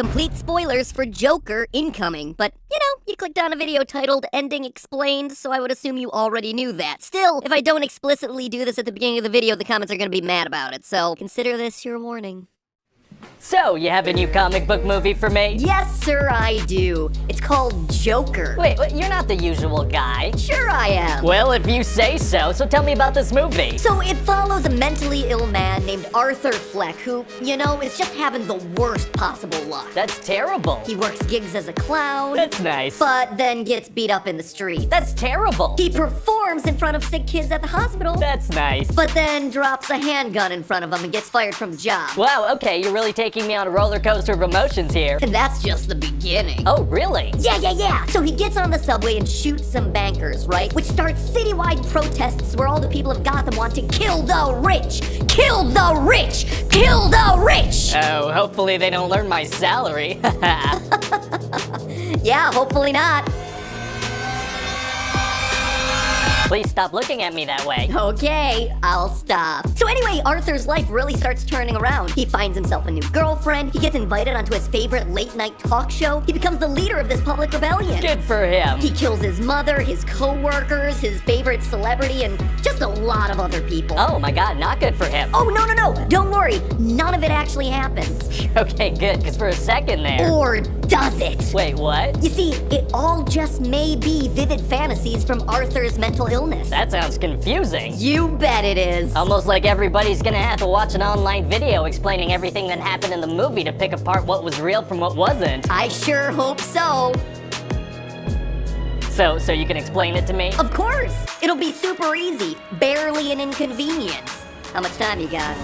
Complete spoilers for Joker incoming, but, you clicked on a video titled Ending Explained, so I would assume you already knew that. Still, if I don't explicitly do this at the beginning of the video, the comments are gonna be mad about it, so consider this your warning. So, you have a new comic book movie for me? Yes, sir, I do. It's called Joker. Wait, you're not the usual guy. Sure I am. Well, if you say so tell me about this movie. So it follows a mentally ill man named Arthur Fleck who, is just having the worst possible luck. That's terrible. He works gigs as a clown. That's nice. But then gets beat up in the street. That's terrible. He performs in front of sick kids at the hospital. That's nice. But then drops a handgun in front of them and gets fired from the job. Wow, okay, you're really taking me on a roller coaster of emotions here. And that's just the beginning. Oh, really? Yeah. So he gets on the subway and shoots some bankers, right? Which starts citywide protests where all the people of Gotham want to kill the rich! Kill the rich! Kill the rich! Oh, hopefully they don't learn my salary. Yeah, hopefully not. Please stop looking at me that way. Okay, I'll stop. So anyway, Arthur's life really starts turning around. He finds himself a new girlfriend, he gets invited onto his favorite late-night talk show, he becomes the leader of this public rebellion. Good for him. He kills his mother, his co-workers, his favorite celebrity, and just a lot of other people. Oh my god, not good for him. Oh, no. Don't worry. None of it actually happens. Okay, good, because for a second there... Or does it? Wait, what? You see, it all just may be vivid fantasies from Arthur's mental illness. That sounds confusing. You bet it is. Almost like everybody's gonna have to watch an online video explaining everything that happened in the movie to pick apart what was real from what wasn't. I sure hope so. So you can explain it to me? Of course. It'll be super easy. Barely an inconvenience. How much time you got?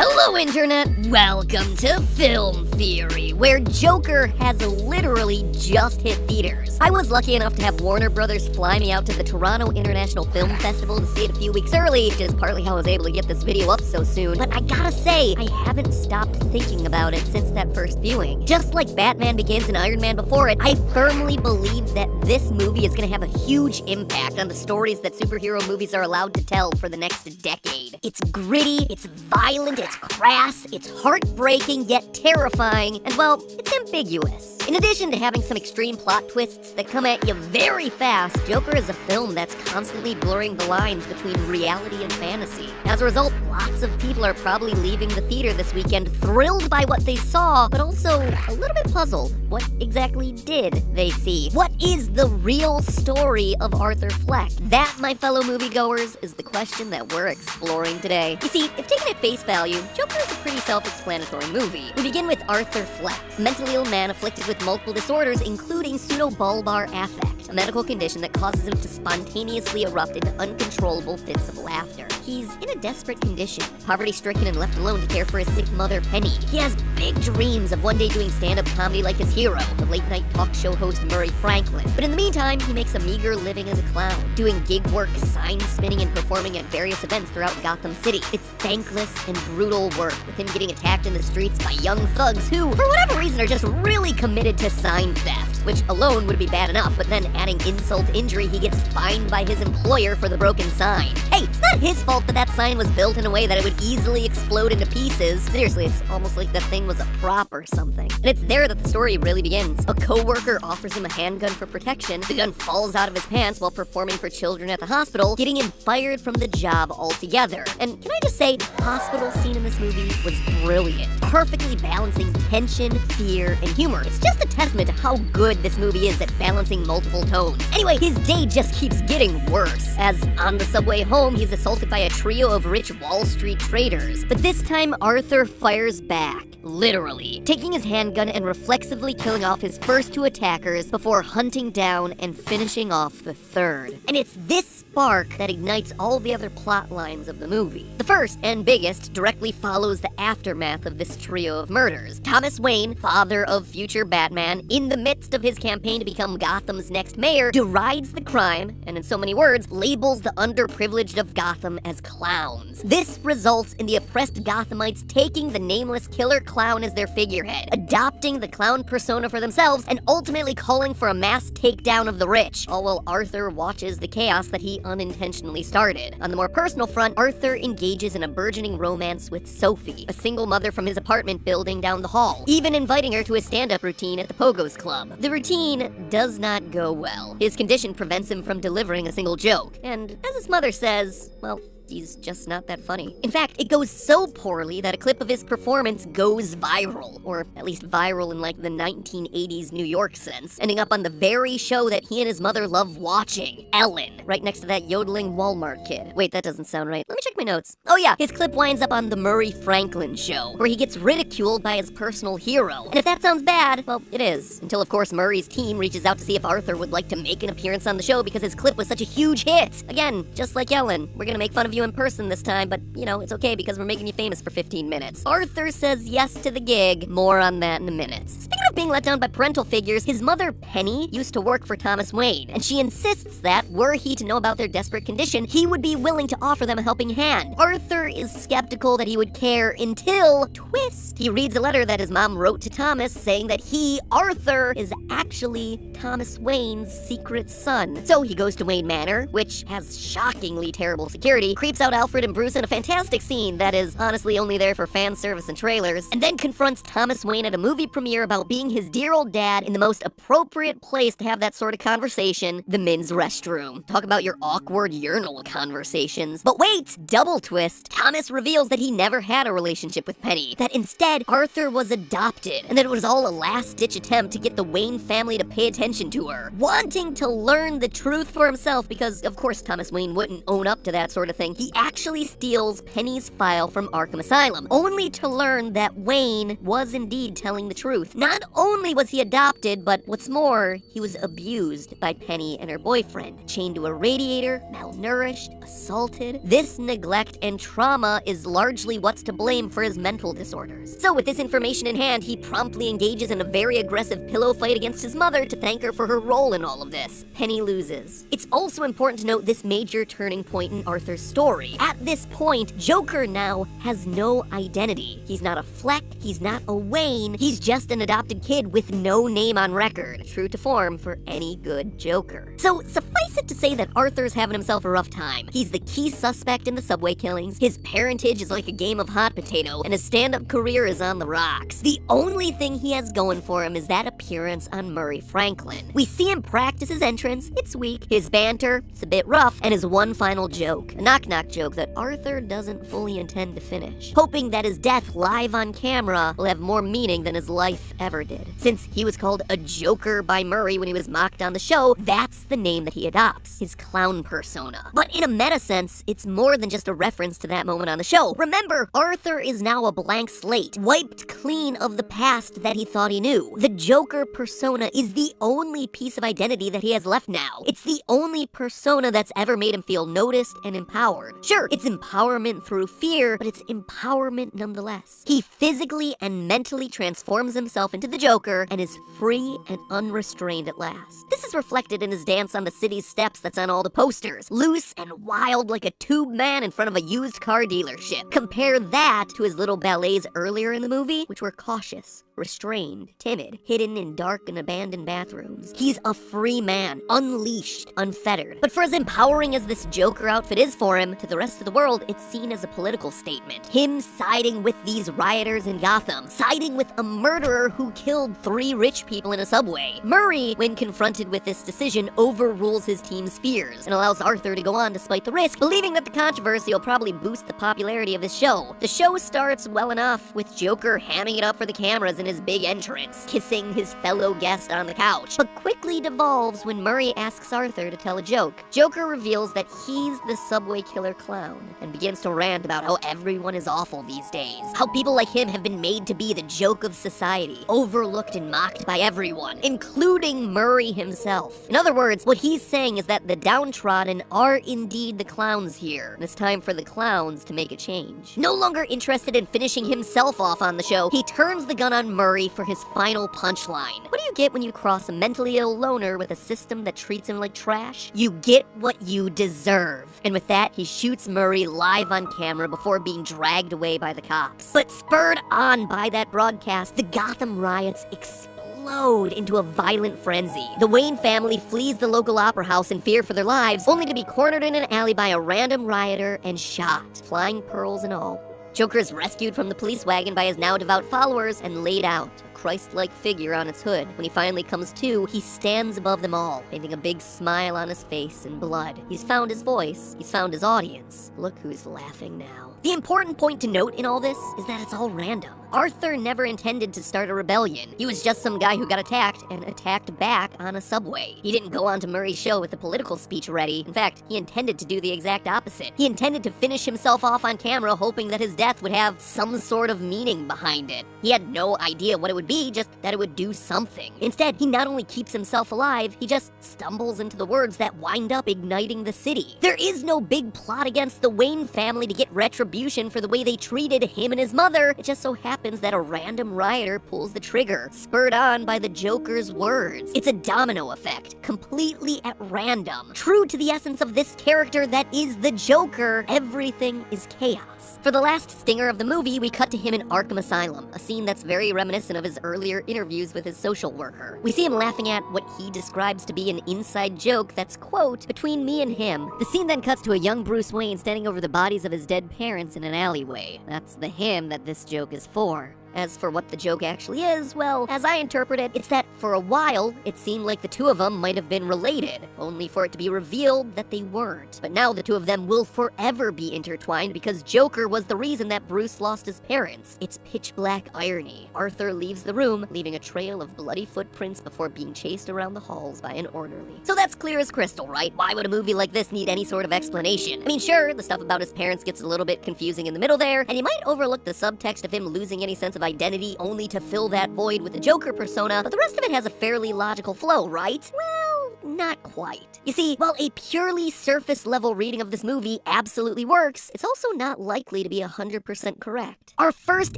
Hello, Internet! Welcome to Film Theory, where Joker has literally just hit theaters. I was lucky enough to have Warner Brothers fly me out to the Toronto International Film Festival to see it a few weeks early, which is partly how I was able to get this video up so soon. But I gotta say, I haven't stopped thinking about it since that first viewing. Just like Batman Begins and Iron Man before it, I firmly believe that this movie is gonna have a huge impact on the stories that superhero movies are allowed to tell for the next decade. It's gritty, it's violent, it's crass, it's heartbreaking yet terrifying, and well, it's ambiguous. In addition to having some extreme plot twists that come at you very fast, Joker is a film that's constantly blurring the lines between reality and fantasy. As a result, lots of people are probably leaving the theater this weekend thrilled by what they saw, but also a little bit puzzled. What exactly did they see? What is the real story of Arthur Fleck? That, my fellow moviegoers, is the question that we're exploring today. You see, if taken at face value, Joker is a pretty self-explanatory movie. We begin with Arthur Fleck, a mentally ill man afflicted with multiple disorders, including pseudobulbar affect, a medical condition that causes him to spontaneously erupt into uncontrollable fits of laughter. He's in a desperate condition, poverty-stricken and left alone to care for his sick mother, Penny. He has big dreams of one day doing stand-up comedy like his hero, the late-night talk show host Murray Franklin. But in the meantime, he makes a meager living as a clown, doing gig work, sign spinning, and performing at various events throughout Gotham City. It's thankless and brutal work, with him getting attacked in the streets by young thugs who, for whatever reason, are just really committed to sign theft, which alone would be bad enough, but then adding insult to injury, he gets fined by his employer for the broken sign. Hey, it's not his fault that sign was built in a way that it would easily explode into pieces. Seriously, it's almost like the thing was a prop or something. And it's there that the story really begins. A co-worker offers him a handgun for protection, the gun falls out of his pants while performing for children at the hospital, getting him fired from the job altogether. And can I just say, the hospital scene in this movie was brilliant, perfectly balancing tension, fear, and humor. It's just a testament to how good this movie is at balancing multiple tones. Anyway, his day just keeps getting worse, as on the subway home, he's assaulted by a trio of rich Wall Street traders. But this time, Arthur fires back, literally, taking his handgun and reflexively killing off his first two attackers before hunting down and finishing off the third. And it's this spark that ignites all the other plot lines of the movie. The first, and biggest, directly follows the aftermath of this trio of murders. Thomas Wayne, father of future Batman, in the midst of his campaign to become Gotham's next mayor, derides the crime, and in so many words, labels the underprivileged of Gotham as clowns. This results in the oppressed Gothamites taking the nameless killer clown as their figurehead, adopting the clown persona for themselves and ultimately calling for a mass takedown of the rich, all while Arthur watches the chaos that he unintentionally started. On the more personal front, Arthur engages in a burgeoning romance with Sophie, a single mother from his apartment building down the hall, even inviting her to his stand-up routine at the Pogo's Club. The routine does not go well. His condition prevents him from delivering a single joke, and as his mother says, well, he's just not that funny. In fact, it goes so poorly that a clip of his performance goes viral, or at least viral in like the 1980s New York sense, ending up on the very show that he and his mother love watching, Ellen, right next to that yodeling Walmart kid. Wait, that doesn't sound right. Let me check my notes. Oh yeah, his clip winds up on the Murray Franklin show, where he gets ridiculed by his personal hero. And if that sounds bad, well, it is. Until of course Murray's team reaches out to see if Arthur would like to make an appearance on the show because his clip was such a huge hit. Again, just like Ellen, we're gonna make fun of you in person this time, but you know, it's okay because we're making you famous for 15 minutes. Arthur says yes to the gig. More on that in a minute. Speaking of being let down by parental figures, his mother, Penny, used to work for Thomas Wayne, and she insists that, were he to know about their desperate condition, he would be willing to offer them a helping hand. Arthur is skeptical that he would care until, twist, he reads a letter that his mom wrote to Thomas saying that he, Arthur, is actually Thomas Wayne's secret son. So he goes to Wayne Manor, which has shockingly terrible security, creeps out Alfred and Bruce in a fantastic scene that is honestly only there for fan service and trailers, and then confronts Thomas Wayne at a movie premiere about being his dear old dad in the most appropriate place to have that sort of conversation, the men's restroom. Talk about your awkward urinal conversations. But wait! Double twist. Thomas reveals that he never had a relationship with Penny, that instead Arthur was adopted, and that it was all a last-ditch attempt to get the Wayne family to pay attention to her. Wanting to learn the truth for himself, because of course Thomas Wayne wouldn't own up to that sort of thing, he actually steals Penny's file from Arkham Asylum, only to learn that Wayne was indeed telling the truth. Not only was he adopted, but what's more, he was abused by Penny and her boyfriend, chained to a radiator, malnourished, assaulted. This neglect and trauma is largely what's to blame for his mental disorders. So with this information in hand, he promptly engages in a very aggressive pillow fight against his mother to thank her for her role in all of this. Penny loses. It's also important to note this major turning point in Arthur's story. At this point, Joker now has no identity. He's not a Fleck, he's not a Wayne, he's just an adopted kid with no name on record. True to form for any good Joker. So suffice it to say that Arthur's having himself a rough time. He's the key suspect in the subway killings, his parentage is like a game of hot potato, and his stand-up career is on the rocks. The only thing he has going for him is that appearance on Murray Franklin. We see him practice his entrance, it's weak, his banter, it's a bit rough, and his one final joke, a knock-knock joke that Arthur doesn't fully intend to finish, hoping that his death live on camera will have more meaning than his life ever did. Since he was called a Joker by Murray when he was mocked on the show, that's the name that he adopts, his clown persona. But in a meta sense, it's more than just a reference to that moment on the show. Remember, Arthur is now a blank slate, wiped clean of the past that he thought he knew. The Joker persona is the only piece of identity that he has left now. It's the only persona that's ever made him feel noticed and empowered. Sure, it's empowerment through fear, but it's empowerment nonetheless. He physically and mentally transforms himself into the Joker and is free and unrestrained at last. This is reflected in his dance on the city's steps that's on all the posters, loose and wild like a tube man in front of a used car dealership. Compare that to his little ballets earlier in the movie, which were cautious, restrained, timid, hidden in dark and abandoned bathrooms. He's a free man, unleashed, unfettered. But for as empowering as this Joker outfit is for him, to the rest of the world, it's seen as a political statement. Him siding with these rioters in Gotham, siding with a murderer who killed 3 rich people in a subway. Murray, when confronted with this decision, overrules his team's fears and allows Arthur to go on despite the risk, believing that the controversy will probably boost the popularity of his show. The show starts well enough, with Joker hamming it up for the cameras in his big entrance, kissing his fellow guest on the couch, but quickly devolves when Murray asks Arthur to tell a joke. Joker reveals that he's the subway killer clown, and begins to rant about how everyone is awful these days, how people like him have been made to be the joke of society, overlooked and mocked by everyone, including Murray himself. In other words, what he's saying saying is that the downtrodden are indeed the clowns here, and it's time for the clowns to make a change. No longer interested in finishing himself off on the show, he turns the gun on Murray for his final punchline. What do you get when you cross a mentally ill loner with a system that treats him like trash? You get what you deserve. And with that, he shoots Murray live on camera before being dragged away by the cops. But spurred on by that broadcast, the Gotham riots explode into a violent frenzy. The Wayne family flees the local opera house in fear for their lives, only to be cornered in an alley by a random rioter and shot, flying pearls and all. Joker is rescued from the police wagon by his now devout followers and laid out, a Christ-like figure on its hood. When he finally comes to, he stands above them all, painting a big smile on his face in blood. He's found his voice. He's found his audience. Look who's laughing now. The important point to note in all this is that it's all random. Arthur never intended to start a rebellion. He was just some guy who got attacked and attacked back on a subway. He didn't go on to Murray's show with a political speech ready. In fact, he intended to do the exact opposite. He intended to finish himself off on camera, hoping that his death would have some sort of meaning behind it. He had no idea what it would be, just that it would do something. Instead, he not only keeps himself alive, he just stumbles into the words that wind up igniting the city. There is no big plot against the Wayne family to get retribution for the way they treated him and his mother. It just so happens that a random rioter pulls the trigger, spurred on by the Joker's words. It's a domino effect, completely at random. True to the essence of this character that is the Joker, everything is chaos. For the last stinger of the movie, we cut to him in Arkham Asylum, a scene that's very reminiscent of his earlier interviews with his social worker. We see him laughing at what he describes to be an inside joke that's, quote, between me and him. The scene then cuts to a young Bruce Wayne standing over the bodies of his dead parents in an alleyway. That's the him that this joke is for. As for what the joke actually is, well, as I interpret it, it's that for a while, it seemed like the two of them might have been related, only for it to be revealed that they weren't. But now the two of them will forever be intertwined because Joker was the reason that Bruce lost his parents. It's pitch black irony. Arthur leaves the room, leaving a trail of bloody footprints before being chased around the halls by an orderly. So that's clear as crystal, right? Why would a movie like this need any sort of explanation? I mean, sure, the stuff about his parents gets a little bit confusing in the middle there, and you might overlook the subtext of him losing any sense of identity only to fill that void with the Joker persona, but the rest of it has a fairly logical flow, right? Well, not quite. You see, while a purely surface-level reading of this movie absolutely works, it's also not likely to be 100% correct. Our first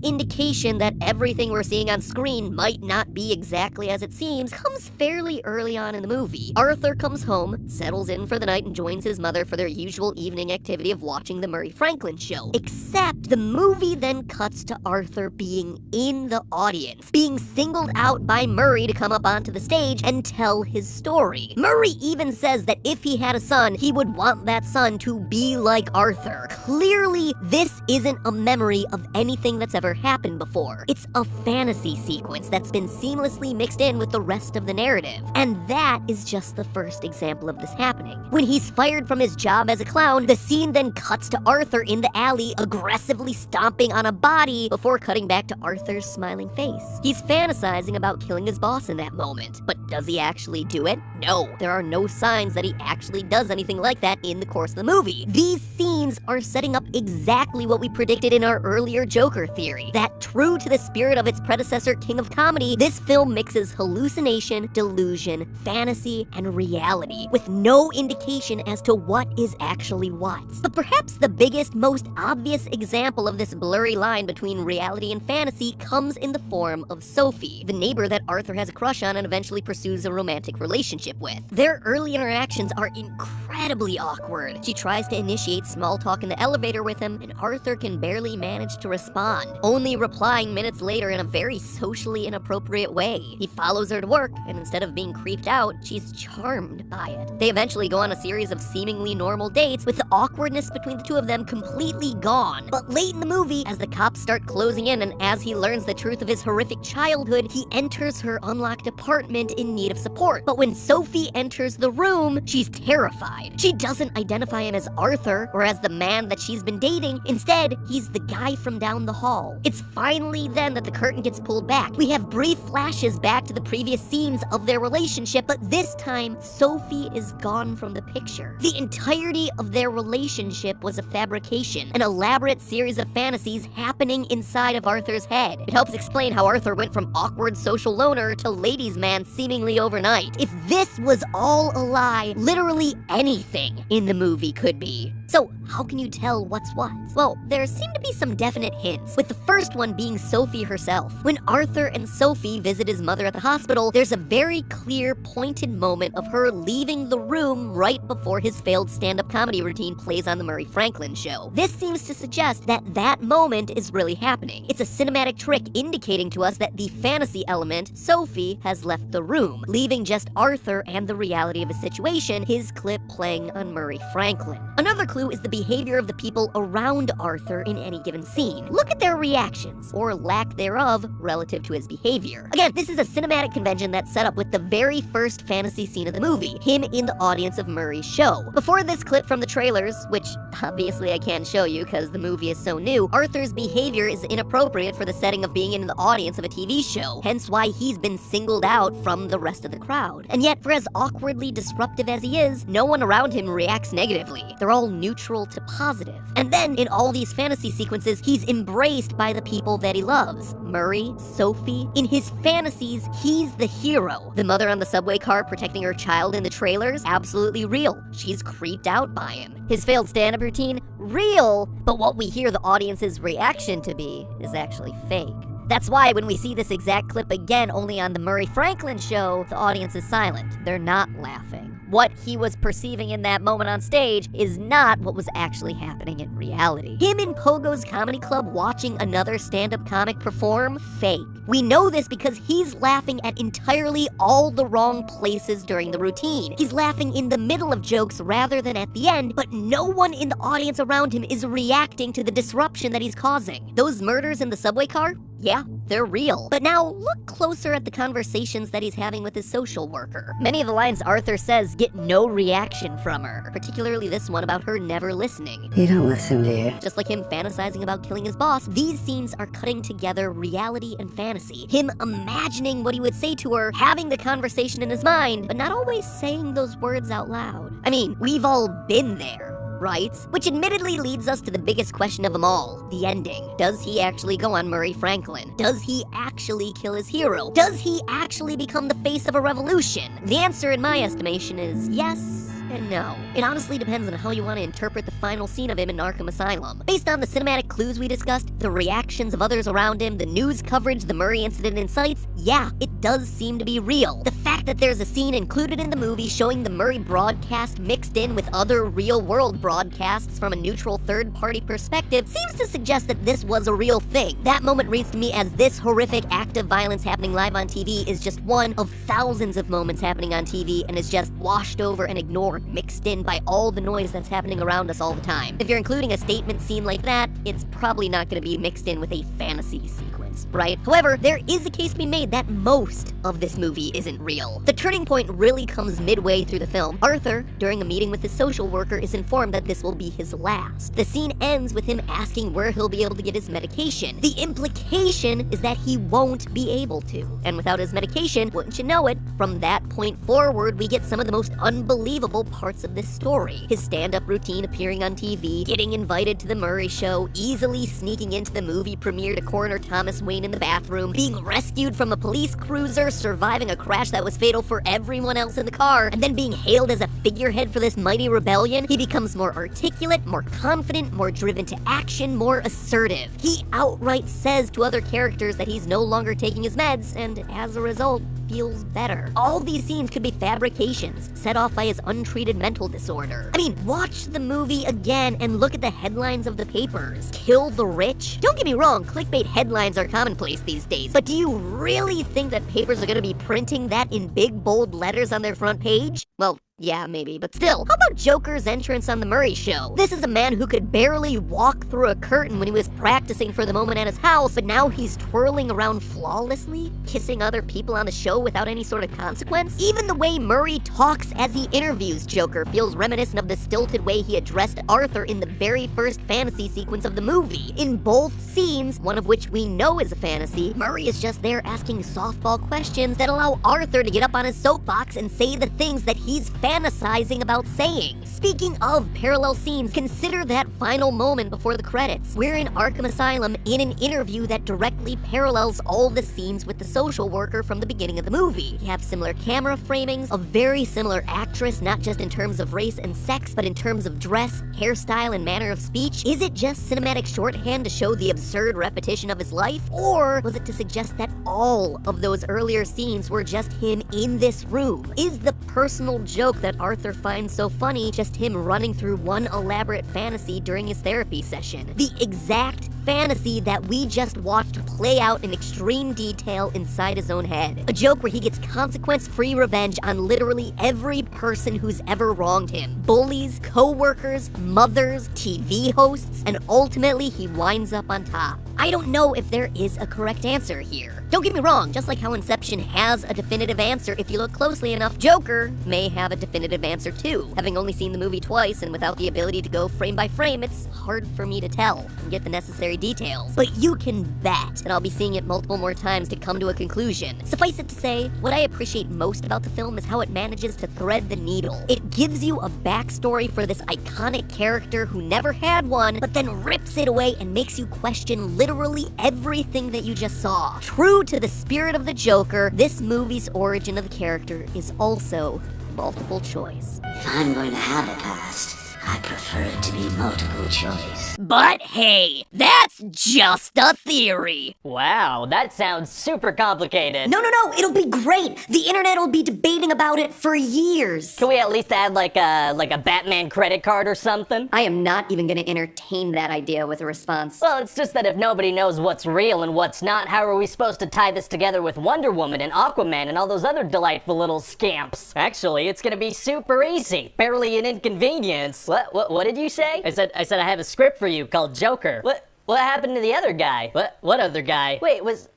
indication that everything we're seeing on screen might not be exactly as it seems comes fairly early on in the movie. Arthur comes home, settles in for the night, and joins his mother for their usual evening activity of watching the Murray Franklin show. Except the movie then cuts to Arthur being in the audience, being singled out by Murray to come up onto the stage and tell his story. Murray even says that if he had a son, he would want that son to be like Arthur. Clearly, this isn't a memory of anything that's ever happened before. It's a fantasy sequence that's been seamlessly mixed in with the rest of the narrative. And that is just the first example of this happening. When he's fired from his job as a clown, the scene then cuts to Arthur in the alley aggressively stomping on a body before cutting back to Arthur's smiling face. He's fantasizing about killing his boss in that moment, but does he actually do it? No, there are no signs that he actually does anything like that in the course of the movie. These scenes are setting up exactly what we predicted in our earlier Joker theory, that true to the spirit of its predecessor King of Comedy, this film mixes hallucination, delusion, fantasy, and reality, with no indication as to what is actually what. But perhaps the biggest, most obvious example of this blurry line between reality and fantasy comes in the form of Sophie, the neighbor that Arthur has a crush on and eventually pursues a romantic relationship with. Their early interactions are incredibly awkward. She tries to initiate small talk in the elevator with him, and Arthur can barely manage to respond, only replying minutes later in a very socially inappropriate way. He follows her to work, and instead of being creeped out, she's charmed by it. They eventually go on a series of seemingly normal dates, with the awkwardness between the two of them completely gone. But late in the movie, as the cops start closing in and as he learns the truth of his horrific childhood, he enters her unlocked apartment in need of support. But when Sophie enters the room, she's terrified. terrified. She doesn't identify him as Arthur or as the man that she's been dating. Instead, he's the guy from down the hall. It's finally then that the curtain gets pulled back. We have brief flashes back to the previous scenes of their relationship, but this time, Sophie is gone from the picture. The entirety of their relationship was a fabrication, an elaborate series of fantasies happening inside of Arthur's head. It helps explain how Arthur went from awkward social loner to ladies' man seemingly overnight. If this was all a lie, literally anything in the movie could be. So, how can you tell what's what? Well, there seem to be some definite hints, with the first one being Sophie herself. When Arthur and Sophie visit his mother at the hospital, there's a very clear, pointed moment of her leaving the room right before his failed stand-up comedy routine plays on the Murray Franklin show. This seems to suggest that that moment is really happening. It's a cinematic trick indicating to us that the fantasy element, Sophie, has left the room, leaving just Arthur and the reality of his situation, his clip playing on Murray Franklin. Another clue is the behavior of the people around Arthur in any given scene. Look at their reactions, or lack thereof, relative to his behavior. Again, this is a cinematic convention that's set up with the very first fantasy scene of the movie, him in the audience of Murray's show. Before this clip from the trailers, which obviously I can't show you because the movie is so new, Arthur's behavior is inappropriate for the setting of being in the audience of a TV show, hence why he's been singled out from the rest of the crowd. And yet, for as awkwardly disruptive as he is, no one around him reacts negatively. They're all neutral to positive. And then, in all these fantasy sequences, he's embraced by the people that he loves. Murray, Sophie. In his fantasies, he's the hero. The mother on the subway car protecting her child in the trailers? Absolutely real. She's creeped out by him. His failed stand-up routine? Real. But what we hear the audience's reaction to be is actually fake. That's why when we see this exact clip again only on the Murray Franklin show, the audience is silent. They're not laughing. What he was perceiving in that moment on stage is not what was actually happening in reality. Him in Pogo's comedy club watching another stand-up comic perform? Fake. We know this because he's laughing at entirely all the wrong places during the routine. He's laughing in the middle of jokes rather than at the end, but no one in the audience around him is reacting to the disruption that he's causing. Those murders in the subway car? Yeah, they're real. But now, look closer at the conversations that he's having with his social worker. Many of the lines Arthur says get no reaction from her, particularly this one about her never listening. You don't listen, do you? Just like him fantasizing about killing his boss, these scenes are cutting together reality and fantasy. Him imagining what he would say to her, having the conversation in his mind, but not always saying those words out loud. I mean, we've all been there, right? Which admittedly leads us to the biggest question of them all, the ending. Does he actually go on Murray Franklin? Does he actually kill his hero? Does he actually become the face of a revolution? The answer, in my estimation, is yes and no. It honestly depends on how you want to interpret the final scene of him in Arkham Asylum. Based on the cinematic clues we discussed, the reactions of others around him, the news coverage the Murray incident incites, yeah, it does seem to be real. The fact that there's a scene included in the movie showing the Murray broadcast mixed in with other real-world broadcasts from a neutral third-party perspective seems to suggest that this was a real thing. That moment reads to me as this horrific act of violence happening live on TV is just one of thousands of moments happening on TV and is just washed over and ignored, mixed in by all the noise that's happening around us all the time. If you're including a statement scene like that, it's probably not going to be mixed in with a fantasy sequence, right? However, there is a case to be made that most of this movie isn't real. The turning point really comes midway through the film. Arthur, during a meeting with his social worker, is informed that this will be his last. The scene ends with him asking where he'll be able to get his medication. The implication is that he won't be able to. And without his medication, wouldn't you know it, from that point forward, we get some of the most unbelievable parts of this story. His stand-up routine appearing on TV, getting invited to the Murray show, easily sneaking into the movie premiere to corner Thomas Wayne in the bathroom, being rescued from a police cruiser, surviving a crash that was fatal for everyone else in the car, and then being hailed as a figurehead for this mighty rebellion. He becomes more articulate, more confident, more driven to action, more assertive. He outright says to other characters that he's no longer taking his meds, and as a result, feels better. All these scenes could be fabrications, set off by his untreated mental disorder. I mean, watch the movie again and look at the headlines of the papers. Kill the rich? Don't get me wrong, clickbait headlines are commonplace these days, but do you really think that papers are gonna be printing that in big, bold letters on their front page? Well, Yeah, maybe, but still. How about Joker's entrance on the Murray Show? This is a man who could barely walk through a curtain when he was practicing for the moment at his house, but now he's twirling around flawlessly, kissing other people on the show without any sort of consequence? Even the way Murray talks as he interviews Joker feels reminiscent of the stilted way he addressed Arthur in the very first fantasy sequence of the movie. In both scenes, one of which we know is a fantasy, Murray is just there asking softball questions that allow Arthur to get up on his soapbox and say the things that he's fantasizing about saying. Speaking of parallel scenes, consider that final moment before the credits. We're in Arkham Asylum in an interview that directly parallels all the scenes with the social worker from the beginning of the movie. You have similar camera framings, a very similar actress, not just in terms of race and sex, but in terms of dress, hairstyle, and manner of speech. Is it just cinematic shorthand to show the absurd repetition of his life? Or was it to suggest that all of those earlier scenes were just him in this room? Is the personal joke that Arthur finds so funny just him running through one elaborate fantasy during his therapy session? The exact fantasy that we just watched play out in extreme detail inside his own head. A joke where he gets consequence-free revenge on literally every person who's ever wronged him. Bullies, co-workers, mothers, TV hosts, and ultimately he winds up on top. I don't know if there is a correct answer here. Don't get me wrong, just like how Inception has a definitive answer if you look closely enough, Joker may have a definitive answer too. Having only seen the movie twice and without the ability to go frame by frame, it's hard for me to tell and get the necessary details. But you can bet that I'll be seeing it multiple more times to come to a conclusion. Suffice it to say, what I appreciate most about the film is how it manages to thread the needle. It gives you a backstory for this iconic character who never had one, but then rips it away and makes you question literally everything that you just saw. True to the spirit of the Joker, this movie's origin of the character is also multiple choice. If I'm going to have a past, I prefer it to be multiple choice. But hey, that's just a theory. Wow, that sounds super complicated. No, it'll be great. The internet will be debating about it for years. Can we at least add like a Batman credit card or something? I am not even gonna entertain that idea with a response. Well, it's just that if nobody knows what's real and what's not, how are we supposed to tie this together with Wonder Woman and Aquaman and all those other delightful little scamps? Actually, it's gonna be super easy. Barely an inconvenience. What did you say? I said I have a script for you called Joker. What happened to the other guy? What other guy? Wait, was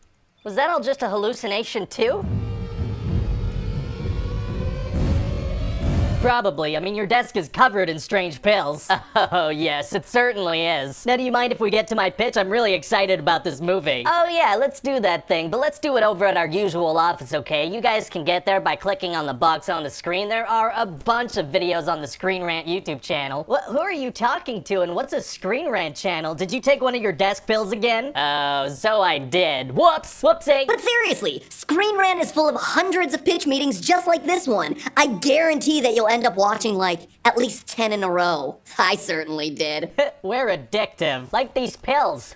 that all just a hallucination too? Probably. I mean, your desk is covered in strange pills. Oh, yes, it certainly is. Now, do you mind if we get to my pitch? I'm really excited about this movie. Oh, yeah, let's do that thing, but let's do it over at our usual office, okay? You guys can get there by clicking on the box on the screen. There are a bunch of videos on the Screen Rant YouTube channel. Who are you talking to, and what's a Screen Rant channel? Did you take one of your desk pills again? Oh, so I did. Whoops! Whoopsie! But seriously, Screen Rant is full of hundreds of pitch meetings just like this one. I guarantee that you'll end up watching like at least 10 in a row. I certainly did. We're addictive. Like these pills.